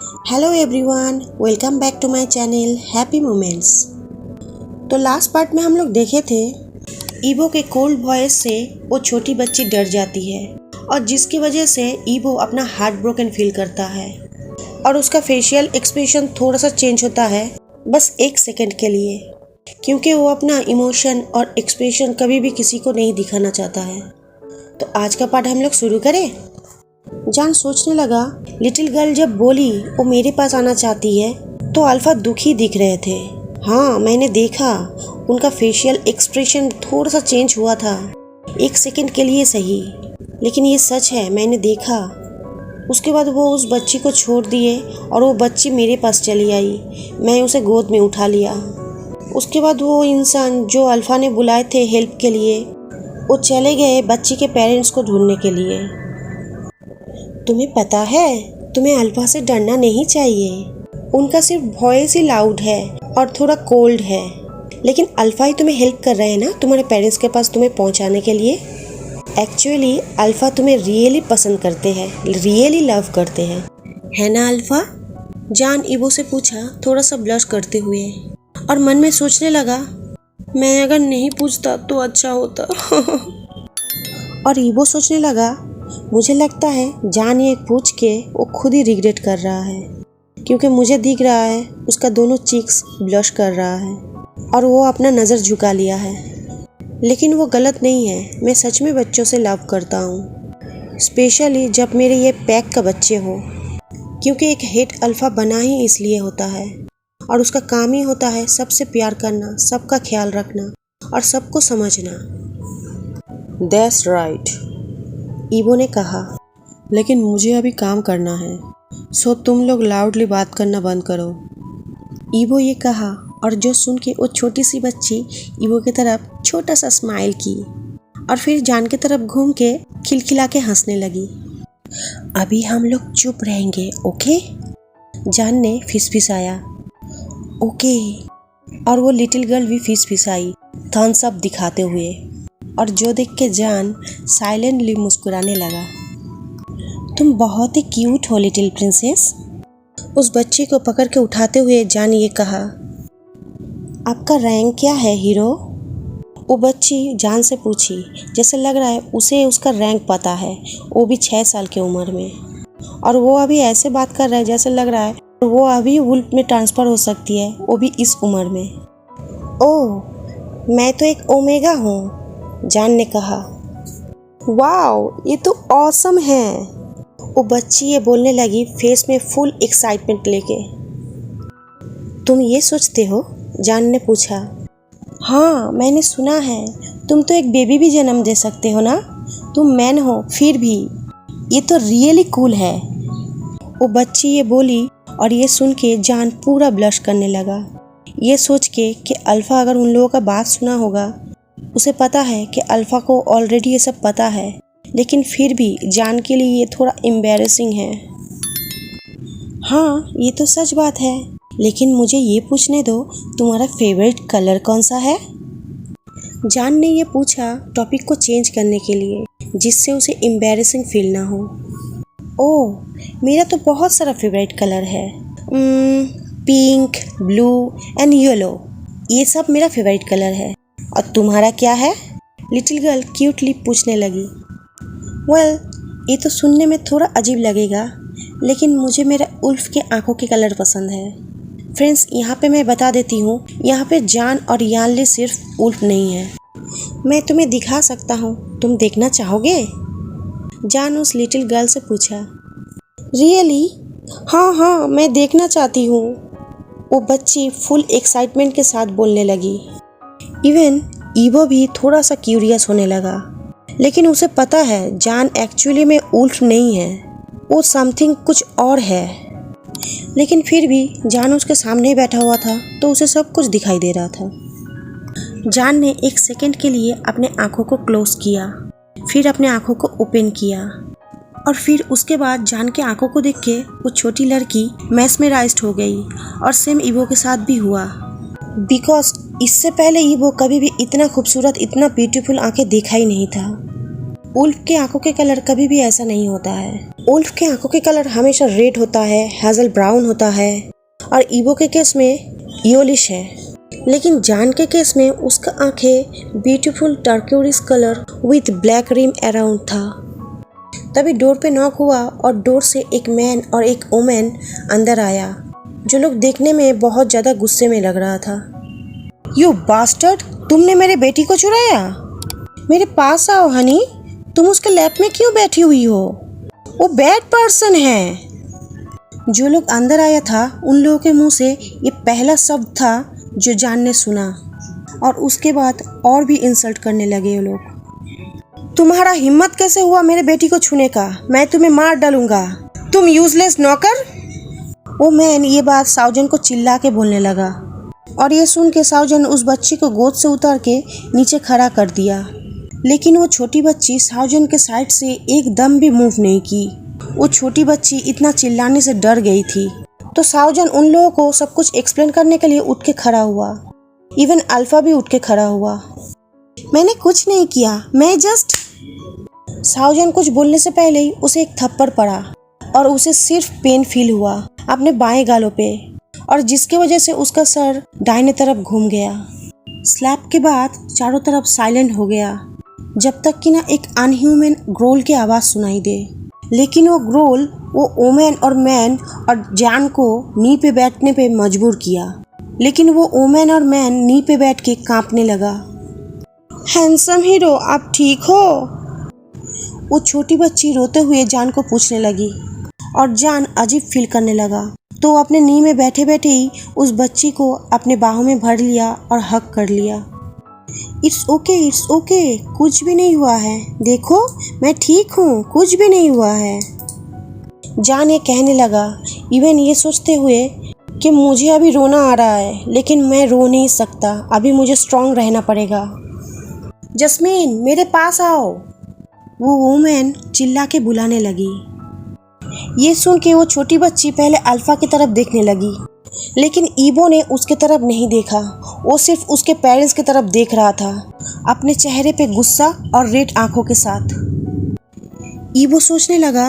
Hello everyone, welcome back to my channel happy moments. तो last part में हम लोग देखे थे ईवो के कोल्ड वॉइस से वो छोटी बच्ची डर जाती है और जिसकी वजह से ईवो अपना हार्ट ब्रोकन फील करता है और उसका फेशियल एक्सप्रेशन थोड़ा सा चेंज होता है बस 1 सेकंड के लिए, क्योंकि वो अपना इमोशन और एक्सप्रेशन कभी भी किसी को नहीं दिखाना चाहता है। तो आज का पार्ट हम लोग शुरू करें। जान सोचने लगा, लिटिल गर्ल जब बोली वो मेरे पास आना चाहती है तो अल्फा दुखी दिख रहे थे। हाँ, मैंने देखा उनका फेशियल एक्सप्रेशन थोड़ा सा चेंज हुआ था 1 सेकंड के लिए सही, लेकिन ये सच है, मैंने देखा। उसके बाद वो उस बच्ची को छोड़ दिए और वो बच्ची मेरे पास चली आई। मैं उसे गोद में उठा लिया। उसके बाद वो इंसान जो अल्फा ने बुलाए थे हेल्प के लिए, वो चले गए बच्ची के पेरेंट्स को ढूंढने के लिए। तुम्हें पता है, तुम्हें अल्फा से डरना नहीं चाहिए। उनका सिर्फ वॉइस ही लाउड है और थोड़ा कोल्ड है, लेकिन अल्फा ही तुम्हें हेल्प कर रहे हैं ना तुम्हारे पेरेंट्स के पास तुम्हें पहुंचाने के लिए। एक्चुअली अल्फा तुम्हें रियली पसंद करते हैं, रियली लव करते हैं, है ना अल्फा? जान ईवो से पूछा, थोड़ा सा ब्लश करते हुए, और मन में सोचने लगा, मैं अगर नहीं पूछता तो अच्छा होता। और ईवो सोचने लगा, मुझे लगता है जान ये पूछ के वो खुद ही रिग्रेट कर रहा है, क्योंकि मुझे दिख रहा है उसका दोनों चीक्स ब्लश कर रहा है और वो अपना नज़र झुका लिया है। लेकिन वो गलत नहीं है, मैं सच में बच्चों से लव करता हूँ, स्पेशली जब मेरे ये पैक का बच्चे हो, क्योंकि एक हेट अल्फा बना ही इसलिए होता है और उसका काम ही होता है सबसे प्यार करना, सबका ख्याल रखना और सबको समझना। दैट्स राइट, ईवो ने कहा, लेकिन मुझे अभी काम करना है, सो तुम लोग लाउडली बात करना बंद करो। ईवो ये कहा और जो सुन के वो छोटी सी बच्ची ईवो की तरफ छोटा सा स्माइल की और फिर जान की तरफ घूम के खिलखिला के हंसने लगी। अभी हम लोग चुप रहेंगे, ओके? जान ने फिसफिसाया। ओके। और वो लिटिल गर्ल भी फिसफिसाई थम्स अप दिखाते हुए, और जो देख के जान साइलेंटली मुस्कुराने लगा। तुम बहुत ही क्यूट हो लिटिल प्रिंसेस। उस बच्चे को पकड़ के उठाते हुए जान ये कहा, आपका रैंक क्या है हीरो? वो बच्ची जान से पूछी, जैसे लग रहा है उसे उसका रैंक पता है, वो भी 6 साल की उम्र में, और वो अभी ऐसे बात कर रहा है जैसे लग रहा है वो अभी वुल्फ में ट्रांसफ़र हो सकती है, वो भी इस उम्र में। ओह, मैं तो एक ओमेगा हूँ, जान ने कहा। वाओ, ये तो ऑसम है। वो बच्ची ये बोलने लगी फेस में फुल एक्साइटमेंट लेके। तुम ये सोचते हो? जान ने पूछा। हाँ, मैंने सुना है तुम तो एक बेबी भी जन्म दे सकते हो ना, तुम मैन हो फिर भी, ये तो रियली कूल है। वो बच्ची ये बोली और ये सुन के जान पूरा ब्लश करने लगा, ये सोच के कि अल्फा अगर उन लोगों का बात सुना होगा, उसे पता है कि अल्फा को ऑलरेडी ये सब पता है, लेकिन फिर भी जान के लिए ये थोड़ा एम्बैरेसिंग है। हाँ, ये तो सच बात है, लेकिन मुझे ये पूछने दो, तुम्हारा फेवरेट कलर कौन सा है? जान ने ये पूछा टॉपिक को चेंज करने के लिए, जिससे उसे एम्बैरेसिंग फील ना हो। ओह, मेरा तो बहुत सारा फेवरेट कलर है, पिंक, ब्लू एंड येलो, ये सब मेरा फेवरेट कलर है। और तुम्हारा क्या है? लिटिल गर्ल क्यूटली पूछने लगी। वेल, ये तो सुनने में थोड़ा अजीब लगेगा, लेकिन मुझे मेरा उल्फ के आंखों के कलर पसंद है। फ्रेंड्स, यहाँ पे मैं बता देती हूँ, यहाँ पे जान और यानली सिर्फ उल्फ नहीं है, मैं तुम्हें दिखा सकता हूँ, तुम देखना चाहोगे? जान उस लिटिल गर्ल से पूछा। रियली? हाँ, मैं देखना चाहती हूँ, वो बच्ची फुल एक्साइटमेंट के साथ बोलने लगी। इवन ईवो भी थोड़ा सा क्यूरियस होने लगा, लेकिन उसे पता है जान एक्चुअली में उल्फ नहीं है, वो समथिंग कुछ और है। लेकिन फिर भी जान उसके सामने ही बैठा हुआ था तो उसे सब कुछ दिखाई दे रहा था। जान ने 1 सेकंड के लिए अपने आँखों को क्लोज किया, फिर अपने आँखों को ओपन किया, और फिर उसके बाद जान के आँखों को देख के वो छोटी लड़की मैस्मराइज्ड हो गई, और सेम ईवो के साथ भी हुआ, बिकॉज इससे पहले ईवो कभी भी इतना खूबसूरत, इतना ब्यूटीफुल आंखें देखा ही नहीं था। उल्फ के आंखों के कलर कभी भी ऐसा नहीं होता है। उल्फ के आंखों के कलर हमेशा रेड होता है, हेजल ब्राउन होता है और ईवो के केस में योलिश है। लेकिन जान के केस में उसका आंखें beautiful turquoise colour with black rim around था। तभी डोर पे नॉक हुआ और डोर से एक मैन और एक वुमेन अंदर आया, जो लोग देखने में बहुत ज़्यादा गुस्से में लग रहा था। यू बास्टर्ड, तुमने मेरे बेटी को चुराया? मेरे पास आओ हनी, तुम उसके लैप में क्यों बैठी हुई हो? वो बैड पर्सन है। जो लोग अंदर आया था उन लोगों के मुंह से ये पहला शब्द था जो जान ने सुना, और उसके बाद और भी इंसल्ट करने लगे वो लोग। तुम्हारा हिम्मत कैसे हुआ मेरे बेटी को छूने का? मैं तुम्हें मार डालूंगा, तुम यूजलेस नौकर। वो मैन ये बात साउजन को चिल्ला के बोलने लगा, और ये सुन के साउजन उस बच्ची को गोद से उतार के नीचे खड़ा कर दिया। लेकिन वो छोटी बच्ची साउजन के साइड से एकदम भी मूव नहीं की। वो छोटी बच्ची इतना चिल्लाने से डर गई थी। तो साउजन उन लोगों को सब कुछ एक्सप्लेन करने के लिए उठ के खड़ा हुआ। इवन अल्फा भी उठ के खड़ा हुआ। मैंने कुछ नहीं किया, मैं जस्ट। साउजन कुछ बोलने से पहले ही उसे एक थप्पड़ पड़ा और उसे सिर्फ पेन फील हुआ अपने बाएं गालों पे, और जिसकी वजह से उसका सर दाहिने तरफ घूम गया। स्लैप के बाद चारों तरफ साइलेंट हो गया, जब तक कि ना एक अनह्यूमन ग्रोल की आवाज़ सुनाई दे। लेकिन वो ग्रोल वो वुमेन और मैन और जान को नी पे बैठने पे मजबूर किया। लेकिन वो वुमेन और मैन नी पे बैठ के कांपने लगा। हैंडसम हीरो, आप ठीक हो? वो छोटी बच्ची रोते हुए जान को पूछने लगी, और जान अजीब फील करने लगा। तो वो अपने नी में बैठे बैठे ही उस बच्ची को अपने बाहों में भर लिया और हक कर लिया। इट्स ओके, कुछ भी नहीं हुआ है, देखो मैं ठीक हूँ, कुछ भी नहीं हुआ है। जान ये कहने लगा, इवन ये सोचते हुए कि मुझे अभी रोना आ रहा है, लेकिन मैं रो नहीं सकता, अभी मुझे स्ट्रांग रहना पड़ेगा। जस्मीन, मेरे पास आओ, वो वुमेन चिल्ला के बुलाने लगी। ये सुन के वो छोटी बच्ची पहले अल्फा की तरफ देखने लगी, लेकिन ईबो ने उसके तरफ नहीं देखा। वो सिर्फ उसके पेरेंट्स की तरफ देख रहा था, अपने चेहरे पे गुस्सा और रेड आंखों के साथ। ईबो सोचने लगा,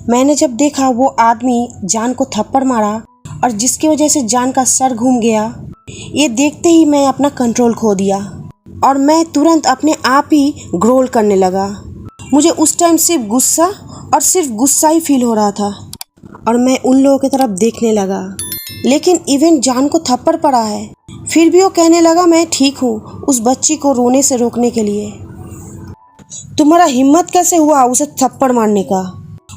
मैंने जब देखा वो आदमी जान को थप्पड़ मारा और जिसकी वजह से जान का सर घूम गया, ये देखते ही मैं अपना कंट्रोल खो दिया और मैं तुरंत अपने आप ही ग्रोल करने लगा। मुझे उस टाइम सिर्फ गुस्सा ही फील हो रहा था, और मैं उन लोगों की तरफ देखने लगा। लेकिन इवन जान को थप्पड़ पड़ा है, फिर भी वो कहने लगा मैं ठीक हूँ, उस बच्ची को रोने से रोकने के लिए। तुम्हारा हिम्मत कैसे हुआ उसे थप्पड़ मारने का?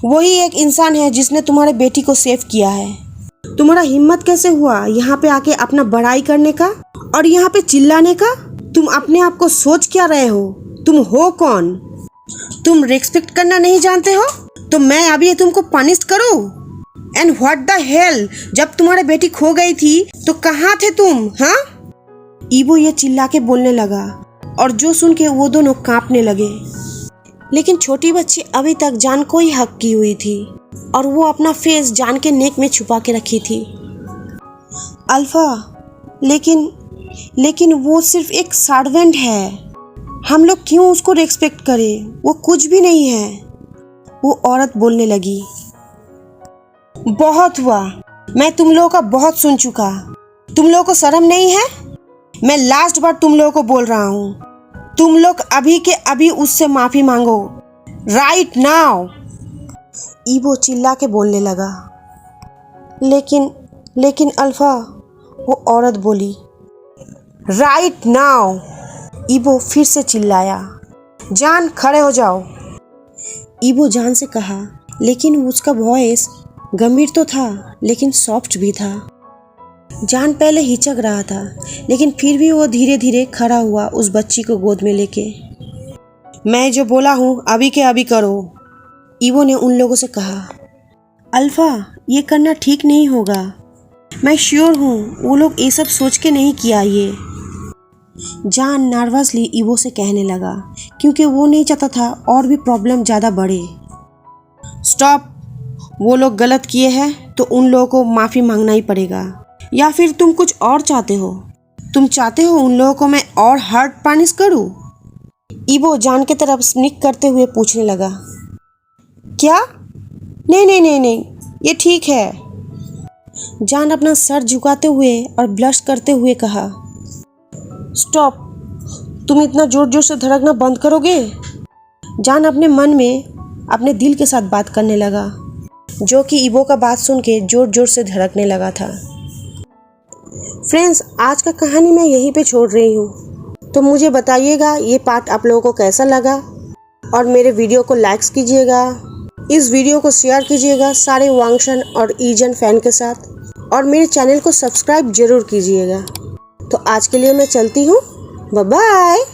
वही एक इंसान है जिसने तुम्हारे बेटी को सेव किया है। तुम्हारा हिम्मत कैसे हुआ यहाँ पे आके अपना बड़ाई करने का और यहाँ पे चिल्लाने का? तुम अपने आप को सोच क्या रहे हो? तुम हो कौन? तुम रिस्पेक्ट करना नहीं जानते हो? तो मैं अभी तुमको पनिश करूँ? एंड व्हाट द हेल, जब तुम्हारी बेटी खो गई थी तो कहाँ थे तुम? हाँ? ईबो ये चिल्ला के बोलने लगा, और जो सुन के वो दोनों कांपने लगे। लेकिन छोटी बच्ची अभी तक जान को ही हक की हुई थी, और वो अपना फेस जान के नेक में छुपा के रखी थी। अल्फा, लेकिन वो सिर्फ एक सर्वेंट है, हम लोग क्यों उसको रिस्पेक्ट करें? वो कुछ भी नहीं है, वो औरत बोलने लगी। बहुत हुआ, मैं तुम लोगों का बहुत सुन चुका। तुम लोगों को शर्म नहीं है? मैं लास्ट बार तुम लोगों को बोल रहा हूँ, तुम लोग अभी के अभी उससे माफी मांगो, राइट नाउ। ईबो चिल्ला के बोलने लगा। लेकिन अल्फा, वो औरत बोली। राइट नाउ, ईबो फिर से चिल्लाया। जान, खड़े हो जाओ। ईबो जान से कहा, लेकिन उसका वॉइस गंभीर तो था लेकिन सॉफ्ट भी था। जान पहले हिचक रहा था, लेकिन फिर भी वो धीरे धीरे खड़ा हुआ उस बच्ची को गोद में लेके। मैं जो बोला हूँ अभी के अभी करो, ईवो ने उन लोगों से कहा। अल्फा, ये करना ठीक नहीं होगा, मैं श्योर हूँ वो लोग ये सब सोच के नहीं किया ये। जान नर्वसली ईवो से कहने लगा, क्योंकि वो नहीं चाहता था और भी प्रॉब्लम ज़्यादा बढ़े। स्टॉप, वो लोग गलत किए हैं तो उन लोगों को माफ़ी मांगना ही पड़ेगा, या फिर तुम कुछ और चाहते हो? तुम चाहते हो उन लोगों को मैं और हार्ड पनिश करूं? ईवो जान की तरफ स्निक करते हुए पूछने लगा। क्या? नहीं नहीं नहीं नहीं, ये ठीक है। जान अपना सर झुकाते हुए और ब्लश करते हुए कहा, स्टॉप, तुम इतना जोर जोर से धड़कना बंद करोगे? जान अपने मन में अपने दिल के साथ बात करने लगा, जो कि ईवो का बात सुन के जोर जोर से धड़कने लगा था। फ्रेंड्स, आज का कहानी मैं यहीं पे छोड़ रही हूँ। तो मुझे बताइएगा ये पार्ट आप लोगों को कैसा लगा, और मेरे वीडियो को लाइक्स कीजिएगा, इस वीडियो को शेयर कीजिएगा सारे वांगशन और ईजन फैन के साथ, और मेरे चैनल को सब्सक्राइब जरूर कीजिएगा। तो आज के लिए मैं चलती हूँ, बाय बाय।